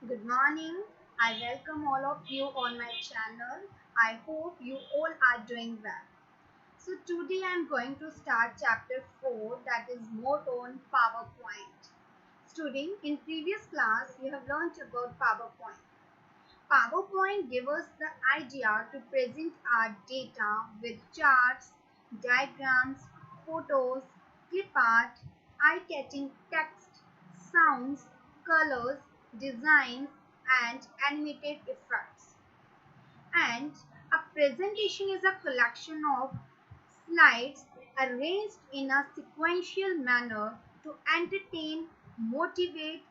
Good morning. I welcome all of you on my channel. I hope you all are doing well. So today I am going to start chapter 4, that is more on PowerPoint. Student, in previous class you have learnt about PowerPoint. PowerPoint gives us the idea to present our data with charts, diagrams, photos, clip art, eye-catching text, sounds, colors, designs, and animated effects. And a presentation is a collection of slides arranged in a sequential manner to entertain, motivate,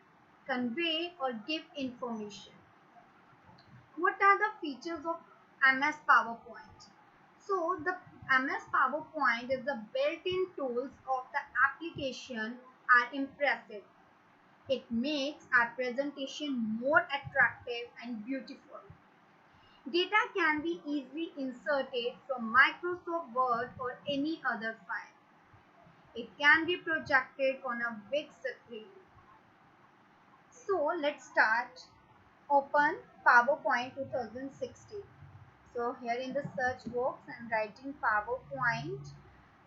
convey, or give information. What are the features of MS PowerPoint? So the MS PowerPoint is the built-in tools of the application are impressive. It makes our presentation more attractive and beautiful. Data can be easily inserted from Microsoft Word or any other file. It can be projected on a big screen. So let's start. Open PowerPoint 2016. So here in the search box I am writing PowerPoint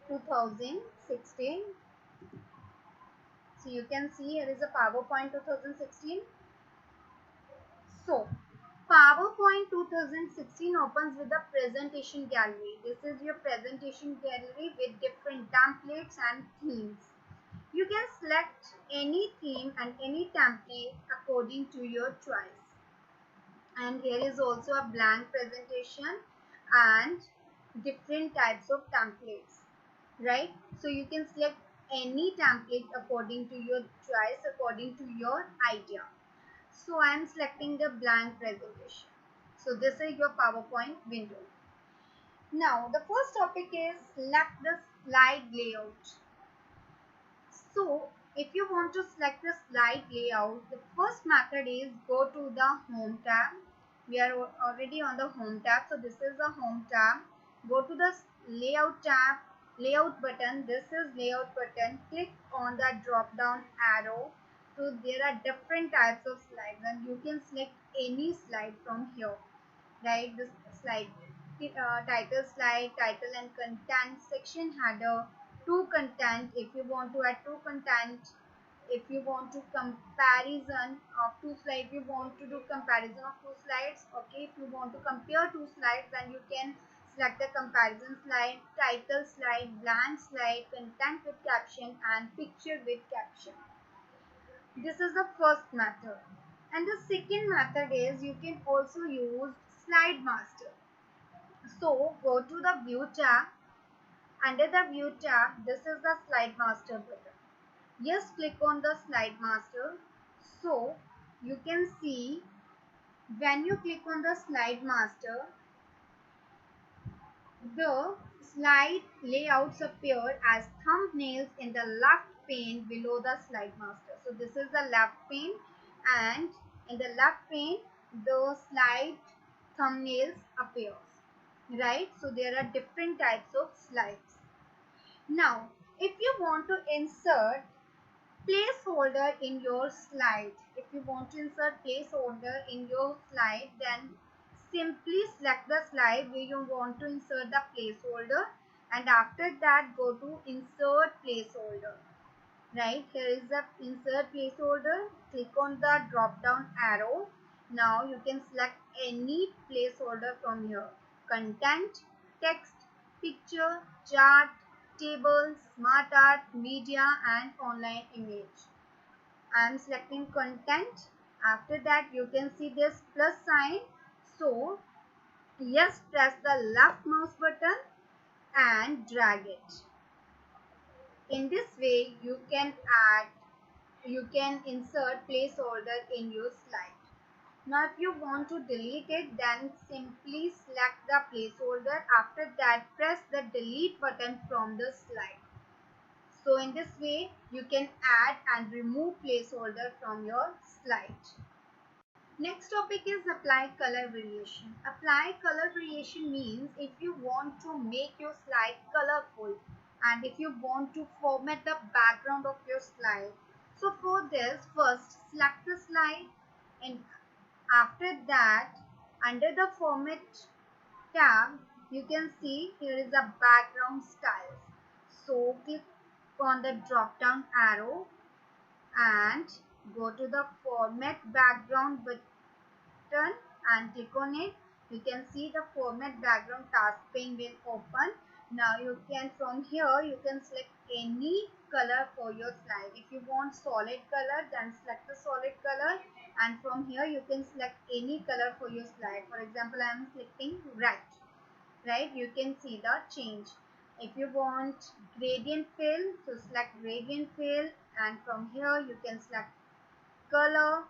2016. So you can see here is a PowerPoint 2016. So PowerPoint 2016 opens with the presentation gallery. This is your presentation gallery with different templates and themes. You can select any theme and any template according to your choice. And here is also a blank presentation and different types of templates, right? So you can select any template according to your choice, according to your idea. So I am selecting the blank presentation. So this is your PowerPoint window. Now the first topic is select the slide layout. So if you want to select the slide layout, the first method is go to the home tab. We are already on the home tab, so this is the home tab. Go to the layout tab, layout button. This is layout button. Click on the drop down arrow. So there are different types of slides and you can select any slide from here, right? This slide, title slide, title and content, section header, to content. If you want to add to content, if you want to comparison of two slides, if you want to do comparison of two slides, okay, if you want to compare two slides, then you can select the comparison slide, title slide, blank slide, content with caption, and picture with caption. This is the first method. And the second method is you can also use slide master. So go to the view tab. Under the view tab, this is the slide master button. Just click on the slide master. So you can see when you click on the slide master, the slide layouts appear as thumbnails in the left pane below the slide master. So this is the left pane, and in the left pane the slide thumbnails appears, right? So there are different types of slides. Now if you want to insert placeholder in your slide, if you want to insert placeholder in your slide, then simply select the slide where you want to insert the placeholder, and after that go to insert placeholder. Right, here is the insert placeholder. Click on the drop down arrow. Now you can select any placeholder from here: content, text, picture, chart, table, smart art, media, and online image. I am selecting content. After that you can see this plus sign. So just press the left mouse button and drag it. In this way you can insert placeholder in your slide. Now if you want to delete it, then simply select the placeholder. After that press the delete button from the slide. So in this way you can add and remove placeholder from your slide. Next topic is apply color variation. Apply color variation means if you want to make your slide colorful and if you want to format the background of your slide. So for this, first select the slide and After that, under the format tab, you can see here is a background styles. So click on the drop down arrow and go to the format background button and click on it. You can see the format background task pane will open. Now you can, from here you can select any color for your slide. If you want solid color, then select the solid color, and from here you can select any color for your slide. For example, I am selecting red. Right, you can see the change. If you want gradient fill, so select gradient fill, and from here you can select color.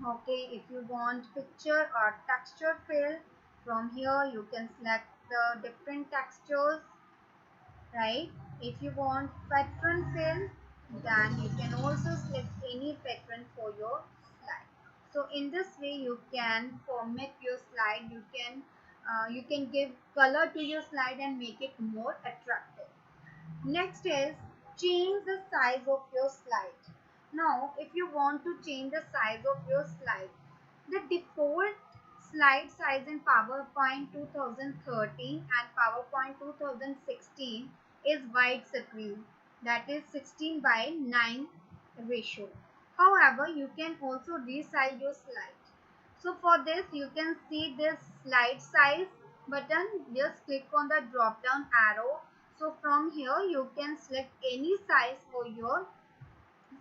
Okay, if you want picture or texture fill, from here you can select the different textures. Right, if you want pattern fill, then you can also select any pattern for your slide. So in this way you can format your slide. You can give color to your slide and make it more attractive. Next is change the size of your slide. Now, if you want to change the size of your slide, the default slide size in PowerPoint 2013 and PowerPoint 2016 is widescreen, that is 16 by 9 ratio. However, you can also resize your slide. So for this, you can see this slide size button. Just click on the drop down arrow. So from here you can select any size for your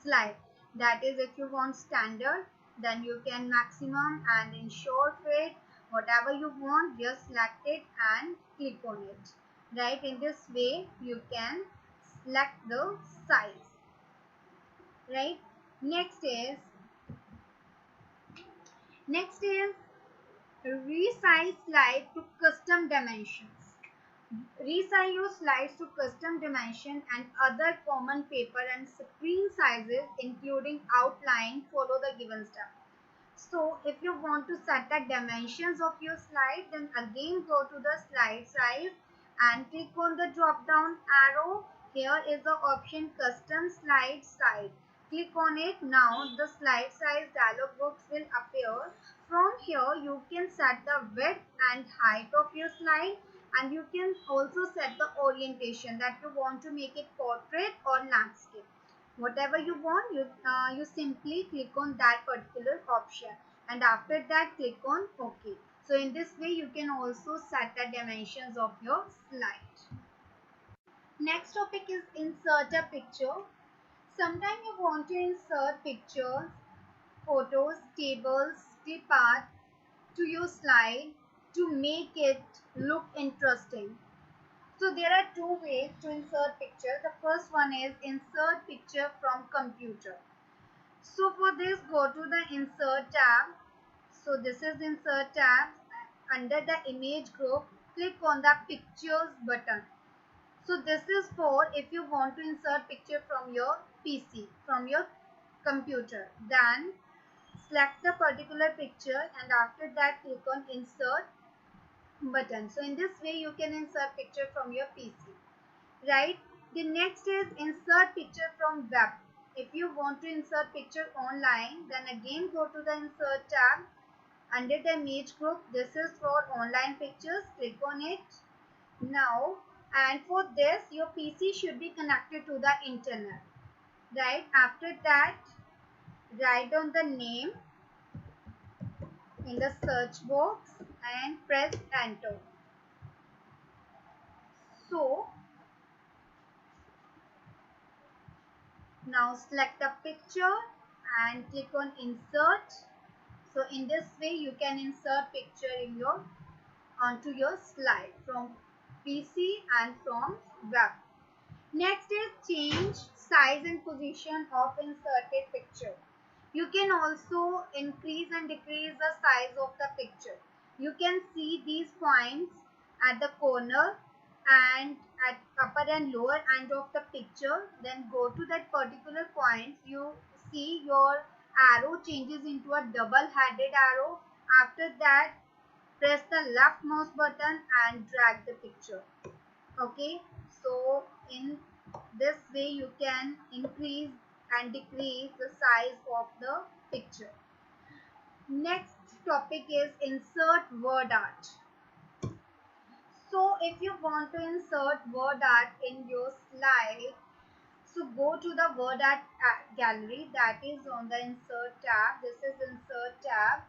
slide. That is, if you want standard, then you can maximum and in short fit, whatever you want, just select it and click on it. Right, in this way you can select the size. Right, next is resize slide to custom dimensions. Resize your slides to custom dimension and other common paper and screen sizes including outline. Follow the given step. So if you want to set the dimensions of your slide, then again go to the slide size and click on the drop down arrow. Here is the option custom slide size. Click on it. Now the slide size dialog box will appear. From here you can set the width and height of your slide, and you can also set the orientation, that you want to make it portrait or landscape. Whatever you want, you simply click on that particular option, and after that click on OK. So in this way you can also set the dimensions of your slide. Next topic is insert a picture. Sometimes you want to insert pictures, photos, tables, clip art to your slide to make it look interesting. So there are two ways to insert picture. The first one is insert picture from computer. So for this, go to the insert tab. So this is insert tab. Under the image group, click on the pictures button. So this is for if you want to insert picture from your PC, from your computer. Then select the particular picture and after that click on insert button. So in this way you can insert picture from your PC. Right, the next is insert picture from web. If you want to insert picture online, then again go to the insert tab. Under the image group, this is for online pictures. Click on it now, and for this your PC should be connected to the internet. Right, after that write down the name in the search box and press enter. So now select the picture and click on insert. So in this way you can insert picture in your onto your slide from PC and from web. Next is change size and position of inserted picture. You can also increase and decrease the size of the picture. You can see these points at the corner and at upper and lower end of the picture. Then go to that particular point. You see your arrow changes into a double headed arrow. After that, press the left mouse button and drag the picture. Okay, so in this way you can increase and decrease the size of the picture. Next next topic is insert word art. So if you want to insert word art in your slide, so go to the word art gallery, that is on the insert tab. This is insert tab,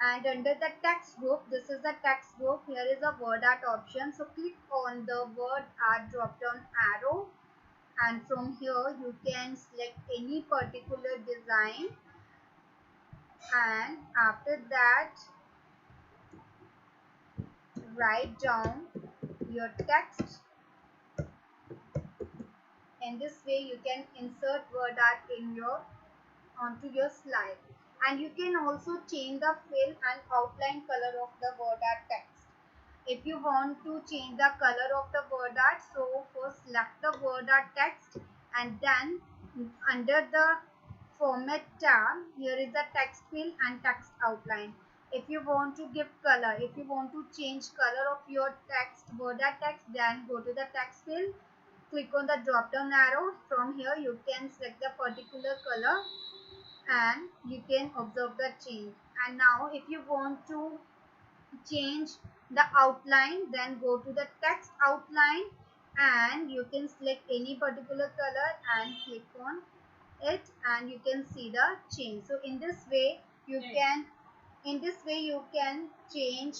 and under the text group, this is the text group. Here is a word art option. So click on the word art drop down arrow, and from here you can select any particular design, and after that write down your text. In this way you can insert word art in your onto your slide, and you can also change the fill and outline color of the word art text. If you want to change the color of the word art, so first select the word art text, and then under the format tab, here is the text fill and text outline. If you want to give color, if you want to change color of your text, word art text, then go to the text fill, click on the drop down arrow. From here you can select the particular color and you can observe the change. And now if you want to change the outline, then go to the text outline and you can select any particular color and click on it, and you can see the change. So in this way you can change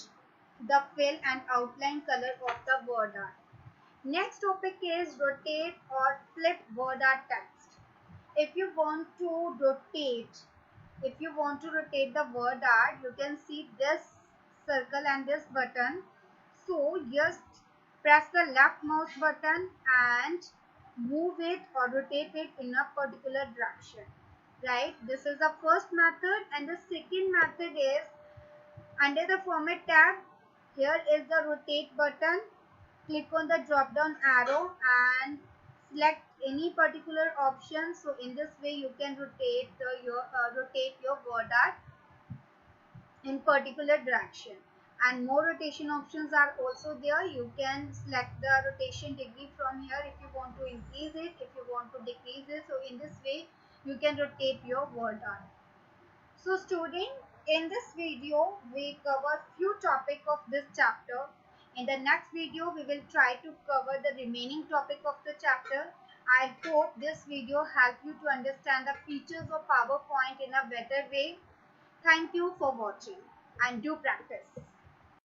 the fill and outline color of the word art. Next topic is rotate or flip word art text. If you want to rotate the word art, you can see this circle and this button. So just press the left mouse button and move it or rotate it in a particular direction. Right? This is the first method, and the second method is under the format tab. Here is the rotate button. Click on the drop down arrow and select any particular option. So in this way you can rotate your word art in particular direction, and more rotation options are also there. You can select the rotation degree from here if you want to increase it, if you want to decrease it. So in this way you can rotate your word art. So student, in this video we cover few topics of this chapter. In the next video we will try to cover the remaining topic of the chapter. I hope this video helped you to understand the features of PowerPoint in a better way. Thank you for watching, and do practice.